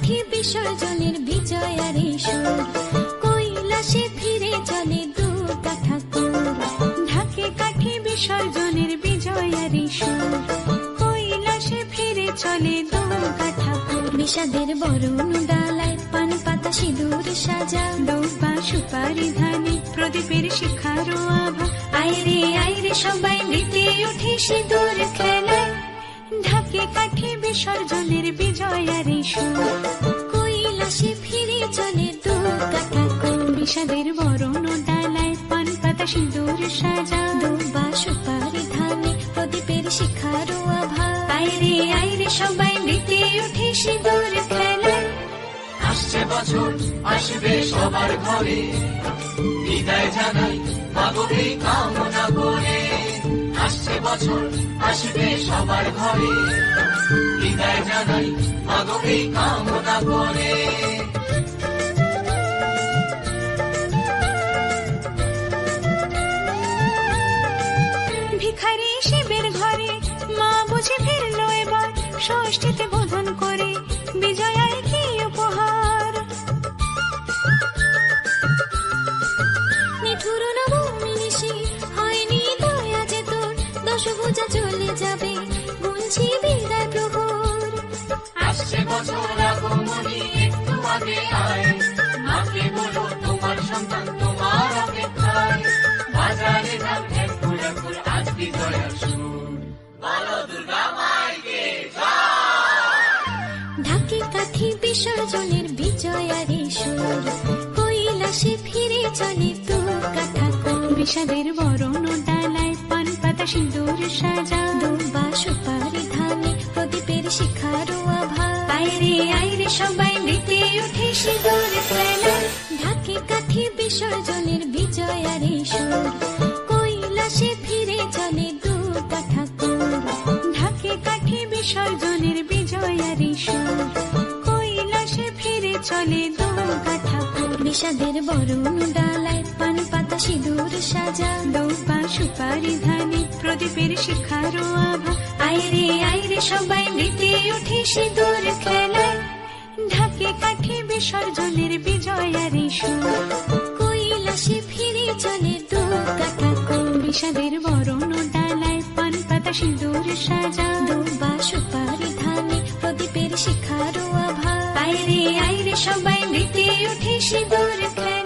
কাঠি বিসর্জনের বিজয়ারে সুর, কৈলাসে ফিরে চলে দুর্গা ঠাকুর। ঢাকে কাঠি বিসর্জনের বিজয়ারে সুর, কৈলাসে ফিরে চলে দুর্গা ঠাকুর। বিষাদের বরণ ডালায় পান পাতা সিঁদুর সাজা, দৌবা সুপারি ধানে প্রদীপের শিখারো আভা। আইরে সবাই মেতে উঠে সিঁদুর খেলায়, ঢাকে কাঠি বিসর্জনের বিজয়ারে সুর, কৈলাসে ফিরে চলে দুর্গা ঠাকুর। বিষাদের বরণ ডালায় পান পাতা সিঁদুর সাজা, দৌবা সুপারি ধানে প্রদীপের শিখারো আভা। আইরে সবাই মেতে উঠে সিঁদুর খেলায়। আসছে বছর আসবে সবার ঘরে, বিদায় জানাই মাগো কামনা করে। আসছে বছর আসবে সবার ঘরে, বিদায় জানাই মাগো কামনা করে। ভিখারি শিবের ঘরে মা বুঝে ফিরলো এবার, ষষ্ঠীতে বোধন করে বিজয়ায় কি উপহার। নিঠুর নবমী নিশি হয়নি দয়া যে তোর, দশভুজা চলে যাবে গুনছি বিদায় প্রহর। আসছে বছর আগমনী একটু আগে আয়, মাকে বলো তোমার সন্তান তোমার অপেক্ষায়। বাজারে ধান একটু আজ বিজয়ার সুর, বলো দুর্গা মাইকে জয়। ঢাকে কাঠি বিসর্জনের বিজয়ারে সুর, কৈলাসে ফিরে চলে দুর্গা ঠাকুর। বিষাদের বরণ ডালায় পান পাতা সিঁদুর সাজা, দৌবা সুপারি ধানে প্রদীপের শিখারো আভা। আইরে সবাই মেতে উঠে সিঁদুর খেলায়, ঢাকে কাঠি বিসর্জনের বিজয়ারে সুর, কৈলাসে ফিরে চলে দুর্গা ঠাকুর। ঢাকে কাঠি বিসর্জনের বিজয়ারে সুর, কৈলাসে ফিরে চলে দুর্গা ঠাকুর। বিষাদের বরণ ডালায় পান পাতা সিঁদুর সাজা, দৌবা সুপারি ধানে প্রদীপের শিখারো আভা। আইরে সবাই মেতে উঠে সিঁদুর খেলায়, ঢাকে কাঠি বিসর্জনের বিজয়ারে সুর, কৈলাসে ফিরে চলে দুর্গা ঠাকুর। বিষাদের বরণ ডালায় পান পাতা সিঁদুর সাজা, দৌবা সুপারি ধানে প্রদীপের শিখারো আভা। আইরে সবাই মেতে উঠে সিঁদুর খেলায়।